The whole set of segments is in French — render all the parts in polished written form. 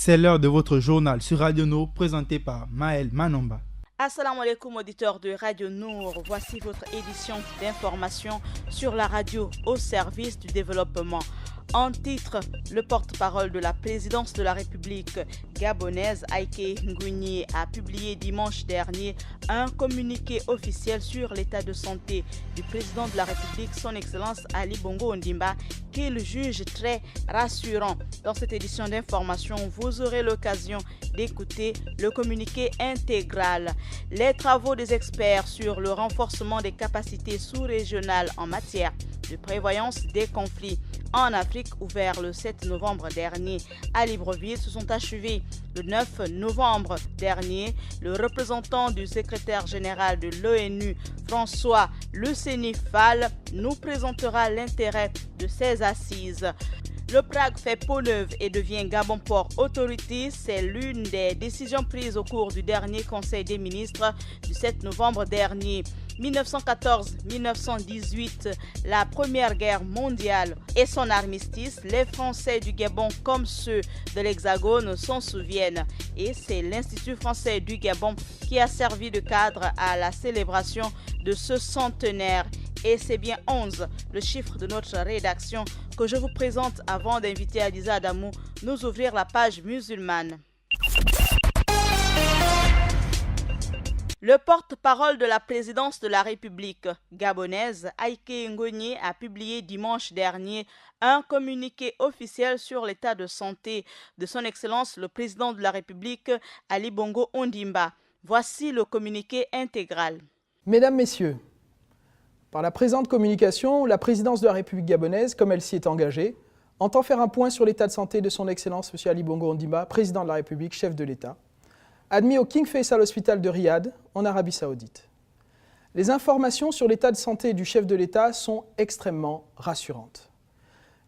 C'est l'heure de votre journal sur Radio Nour présenté par Maël Manomba. Assalamu alaikum auditeurs de Radio Nour, voici votre édition d'information sur la radio au service du développement. En titre, le porte-parole de la présidence de la République gabonaise, Aïké Ngouigné, a publié dimanche dernier un communiqué officiel sur l'état de santé du président de la République, son Excellence Ali Bongo Ondimba, qu'il juge très rassurant. Dans cette édition d'information, vous aurez l'occasion d'écouter le communiqué intégral. Les travaux des experts sur le renforcement des capacités sous-régionales en matière de prévoyance des conflits en Afrique, ouvert le 7 novembre dernier à Libreville, se sont achevés. Le 9 novembre dernier, le représentant du secrétaire général de l'ONU, François Luceni-Fall, nous présentera l'intérêt de ces assises. Le Prague fait peau neuve et devient Gabon Port Authority. C'est l'une des décisions prises au cours du dernier Conseil des ministres du 7 novembre dernier. 1914-1918, la Première Guerre mondiale et son armistice, les Français du Gabon comme ceux de l'Hexagone s'en souviennent. Et c'est l'Institut français du Gabon qui a servi de cadre à la célébration de ce centenaire. Et c'est bien 11, le chiffre de notre rédaction, que je vous présente avant d'inviter Adiza Adamou nous ouvrir la page musulmane. Le porte-parole de la présidence de la République gabonaise, Aïké Ngouigné, a publié dimanche dernier un communiqué officiel sur l'état de santé de son Excellence le président de la République, Ali Bongo Ondimba. Voici le communiqué intégral. Mesdames, Messieurs, par la présente communication, la présidence de la République gabonaise, comme elle s'y est engagée, entend faire un point sur l'état de santé de son Excellence M. Ali Bongo Ondimba, président de la République, chef de l'État, admis au King Faisal Hospital de Riyad, en Arabie Saoudite. Les informations sur l'état de santé du chef de l'État sont extrêmement rassurantes.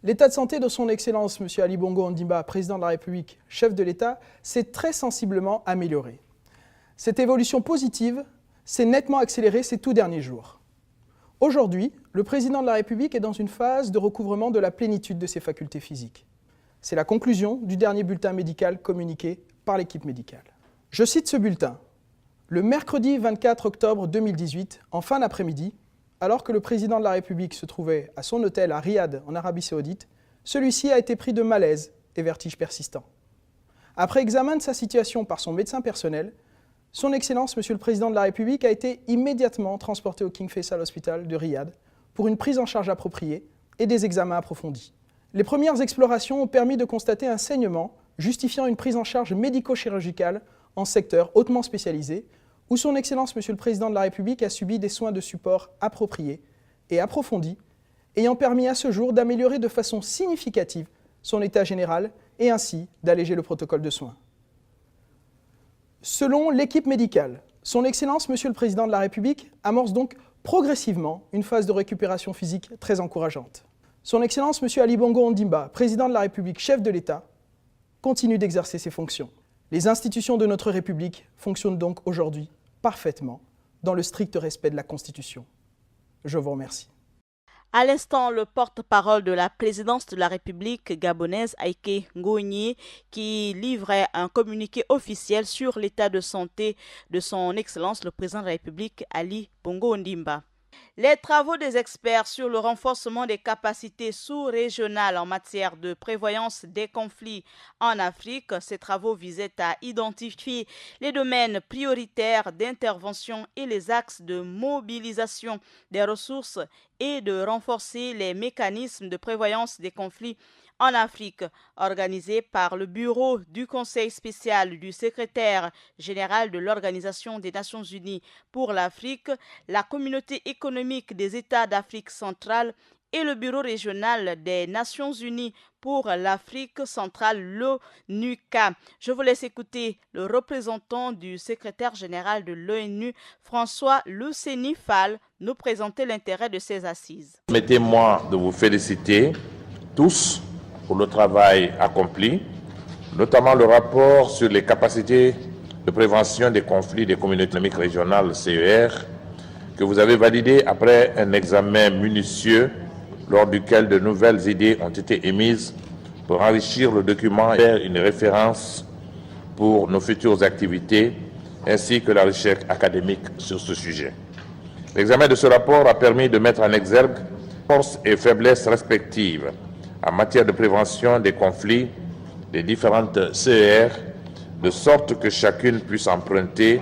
L'état de santé de son Excellence M. Ali Bongo Ondimba, président de la République, chef de l'État, s'est très sensiblement amélioré. Cette évolution positive s'est nettement accélérée ces tout derniers jours. Aujourd'hui, le président de la République est dans une phase de recouvrement de la plénitude de ses facultés physiques. C'est la conclusion du dernier bulletin médical communiqué par l'équipe médicale. Je cite ce bulletin. Le mercredi 24 octobre 2018, en fin d'après-midi, alors que le président de la République se trouvait à son hôtel à Riyad, en Arabie Saoudite, celui-ci a été pris de malaise et vertiges persistants. Après examen de sa situation par son médecin personnel, son Excellence, Monsieur le Président de la République, a été immédiatement transporté au King Faisal Hospital de Riyad pour une prise en charge appropriée et des examens approfondis. Les premières explorations ont permis de constater un saignement justifiant une prise en charge médico-chirurgicale en secteur hautement spécialisé, où son Excellence, Monsieur le Président de la République, a subi des soins de support appropriés et approfondis, ayant permis à ce jour d'améliorer de façon significative son état général et ainsi d'alléger le protocole de soins. Selon l'équipe médicale, son Excellence, Monsieur le Président de la République, amorce donc progressivement une phase de récupération physique très encourageante. Son Excellence, Monsieur Ali Bongo Ondimba, Président de la République, chef de l'État, continue d'exercer ses fonctions. Les institutions de notre République fonctionnent donc aujourd'hui parfaitement dans le strict respect de la Constitution. Je vous remercie. À l'instant, le porte-parole de la présidence de la République gabonaise, Aïké Ngouigné, qui livrait un communiqué officiel sur l'état de santé de son Excellence le président de la République, Ali Bongo Ondimba. Les travaux des experts sur le renforcement des capacités sous-régionales en matière de prévoyance des conflits en Afrique, ces travaux visaient à identifier les domaines prioritaires d'intervention et les axes de mobilisation des ressources et de renforcer les mécanismes de prévoyance des conflits en Afrique, organisé par le bureau du Conseil spécial du secrétaire général de l'Organisation des Nations Unies pour l'Afrique, la Communauté économique des États d'Afrique centrale et le Bureau régional des Nations Unies pour l'Afrique centrale, l'ONUCA. Je vous laisse écouter le représentant du secrétaire général de l'ONU, François Luceni-Fall, nous présenter l'intérêt de ces assises. Permettez-moi de vous féliciter tous pour le travail accompli, notamment le rapport sur les capacités de prévention des conflits des communautés économiques régionales CER, que vous avez validé après un examen minutieux lors duquel de nouvelles idées ont été émises pour enrichir le document et faire une référence pour nos futures activités, ainsi que la recherche académique sur ce sujet. L'examen de ce rapport a permis de mettre en exergue forces et faiblesses respectives en matière de prévention des conflits des différentes CER, de sorte que chacune puisse emprunter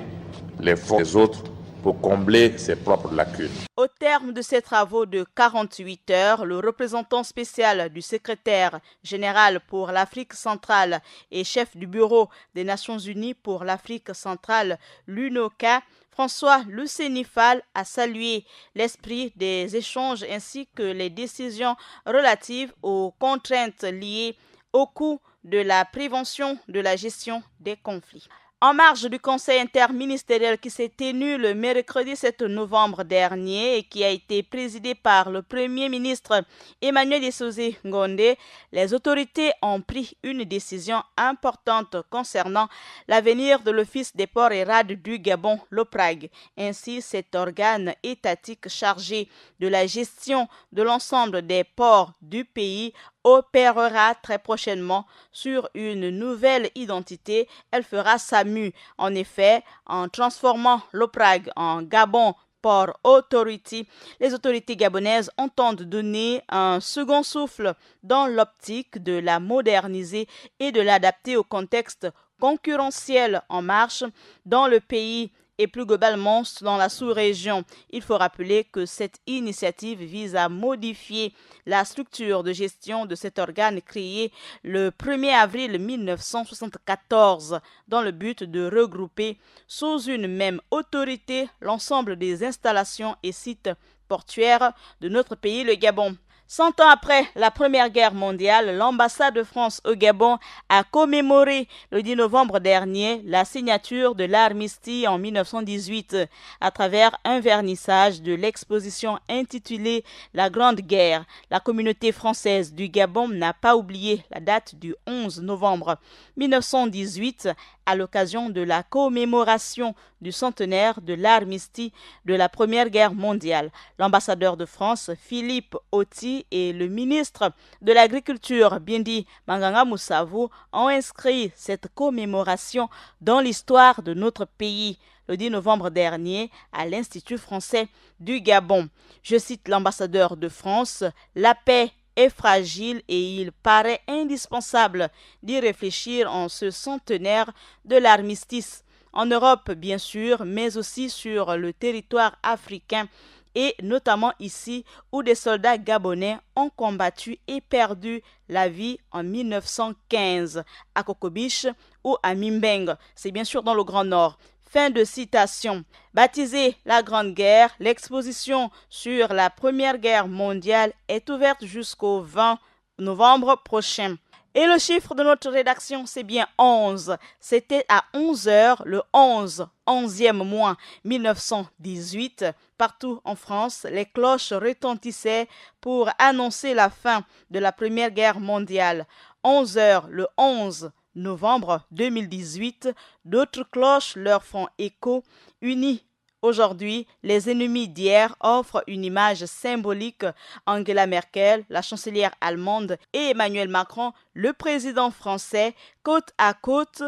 les forces des autres pour combler ses propres lacunes. Au terme de ces travaux de 48 heures, le représentant spécial du secrétaire général pour l'Afrique centrale et chef du bureau des Nations unies pour l'Afrique centrale, l'UNOCA, François Lucénifal, a salué l'esprit des échanges ainsi que les décisions relatives aux contraintes liées au coût de la prévention de la gestion des conflits. En marge du conseil interministériel qui s'est tenu le mercredi 7 novembre dernier et qui a été présidé par le Premier ministre Emmanuel Essozi Ngondé, les autorités ont pris une décision importante concernant l'avenir de l'Office des ports et rades du Gabon, l'OPRAG. Ainsi, cet organe étatique chargé de la gestion de l'ensemble des ports du pays opérera très prochainement sur une nouvelle identité. Elle fera SAMU. En effet, en transformant l'OPRAG en Gabon Port Authority, les autorités gabonaises entendent donner un second souffle dans l'optique de la moderniser et de l'adapter au contexte concurrentiel en marche dans le pays et plus globalement dans la sous-région. Il faut rappeler que cette initiative vise à modifier la structure de gestion de cet organe créé le 1er avril 1974 dans le but de regrouper sous une même autorité l'ensemble des installations et sites portuaires de notre pays, le Gabon. 100 ans après la Première Guerre mondiale, l'ambassade de France au Gabon a commémoré le 10 novembre dernier la signature de l'armistice en 1918 à travers un vernissage de l'exposition intitulée La Grande Guerre. La communauté française du Gabon n'a pas oublié la date du 11 novembre 1918 à l'occasion de la commémoration du centenaire de l'armistice de la Première Guerre mondiale. L'ambassadeur de France, Philippe Oti, et le ministre de l'Agriculture, Bindi Manganga Moussavou, ont inscrit cette commémoration dans l'histoire de notre pays le 10 novembre dernier à l'Institut français du Gabon. Je cite l'ambassadeur de France, « La paix est fragile et il paraît indispensable d'y réfléchir en ce centenaire de l'armistice. En Europe, bien sûr, mais aussi sur le territoire africain et notamment ici où des soldats gabonais ont combattu et perdu la vie en 1915 à Kokobiche ou à Mimbeng. C'est bien sûr dans le Grand Nord. Fin de citation. Baptisée la Grande Guerre, l'exposition sur la Première Guerre mondiale est ouverte jusqu'au 20 novembre prochain. Et le chiffre de notre rédaction, c'est bien 11. C'était à 11h, le 11e mois 1918. Partout en France, les cloches retentissaient pour annoncer la fin de la Première Guerre mondiale. 11h, le 11 novembre 2018, d'autres cloches leur font écho, unies. Aujourd'hui, les ennemis d'hier offrent une image symbolique. Angela Merkel, la chancelière allemande, et Emmanuel Macron, le président français, côte à côte,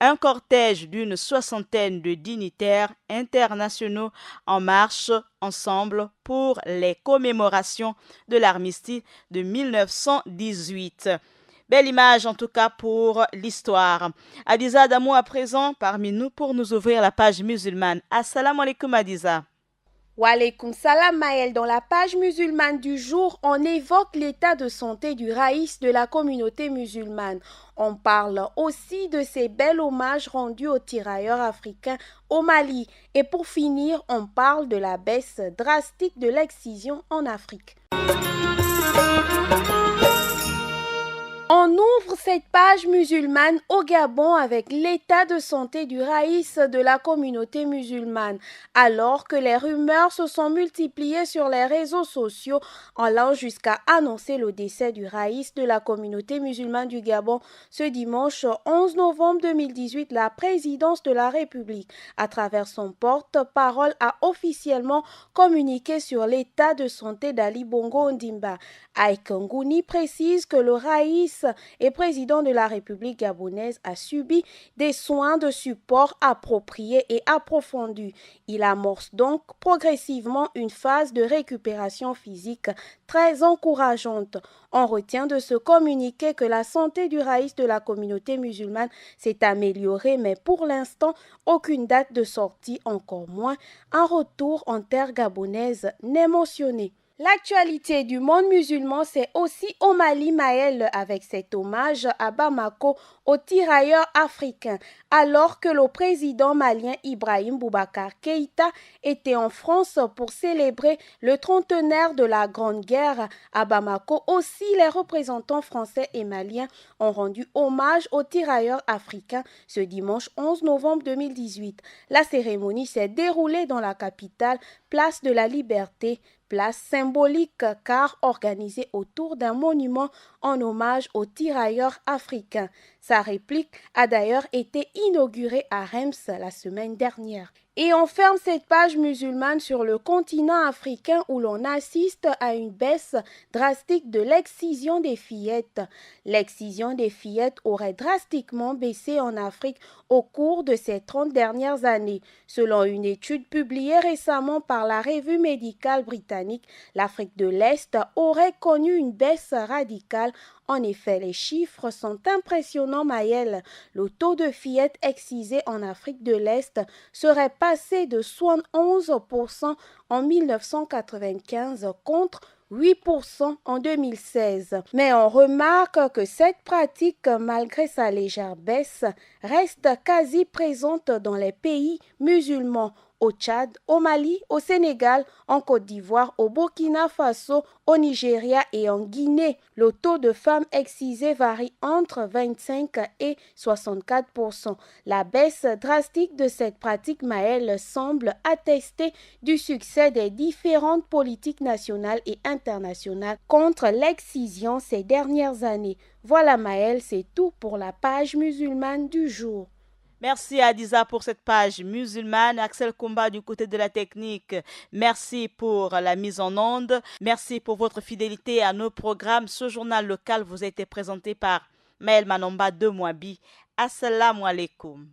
un cortège d'une soixantaine de dignitaires internationaux en marche ensemble pour les commémorations de l'armistice de 1918. Belle image en tout cas pour l'histoire. Adiza Adamou à présent parmi nous pour nous ouvrir la page musulmane. Assalamu alaikum Adiza. Wa alaikum salam Maël. Dans la page musulmane du jour, on évoque l'état de santé du raïs de la communauté musulmane. On parle aussi de ces bels hommages rendus aux tirailleurs africains au Mali. Et pour finir, on parle de la baisse drastique de l'excision en Afrique. On ouvre cette page musulmane au Gabon avec l'état de santé du raïs de la communauté musulmane, alors que les rumeurs se sont multipliées sur les réseaux sociaux, allant jusqu'à annoncer le décès du raïs de la communauté musulmane du Gabon ce dimanche 11 novembre 2018. La présidence de la République, à travers son porte-parole, a officiellement communiqué sur l'état de santé d'Ali Bongo Ondimba. Aïk Ngouni précise que le raïs Raïs et président de la République gabonaise, a subi des soins de support appropriés et approfondis. Il amorce donc progressivement une phase de récupération physique très encourageante. On retient de ce communiqué que la santé du Raïs de la communauté musulmane s'est améliorée, mais pour l'instant, aucune date de sortie, encore moins un retour en terre gabonaise n'est mentionné. L'actualité du monde musulman, c'est aussi au Mali, Maël, avec cet hommage à Bamako aux tirailleurs africains. Alors que le président malien Ibrahim Boubacar Keïta était en France pour célébrer le trentenaire de la Grande Guerre à Bamako, aussi les représentants français et maliens ont rendu hommage aux tirailleurs africains ce dimanche 11 novembre 2018. La cérémonie s'est déroulée dans la capitale, place de la Liberté, place symbolique car organisée autour d'un monument en hommage aux tirailleurs africains. Sa réplique a d'ailleurs été inaugurée à Reims la semaine dernière. Et on ferme cette page musulmane sur le continent africain où l'on assiste à une baisse drastique de l'excision des fillettes. L'excision des fillettes aurait drastiquement baissé en Afrique au cours de ces 30 dernières années. Selon une étude publiée récemment par la revue médicale britannique, l'Afrique de l'Est aurait connu une baisse radicale. En effet, les chiffres sont impressionnants, Maël. Le taux de fillettes excisées en Afrique de l'Est serait passé de 71% en 1995 contre 8% en 2016. Mais on remarque que cette pratique, malgré sa légère baisse, reste quasi présente dans les pays musulmans. Au Tchad, au Mali, au Sénégal, en Côte d'Ivoire, au Burkina Faso, au Nigeria et en Guinée. Le taux de femmes excisées varie entre 25 et 64%. La baisse drastique de cette pratique, Maël, semble attester du succès des différentes politiques nationales et internationales contre l'excision ces dernières années. Voilà, Maël, c'est tout pour la page musulmane du jour. Merci Adiza pour cette page musulmane. Axel Combat du côté de la technique. Merci pour la mise en onde. Merci pour votre fidélité à nos programmes. Ce journal local vous a été présenté par Maël Manomba de Mouabi. Assalamu alaikum.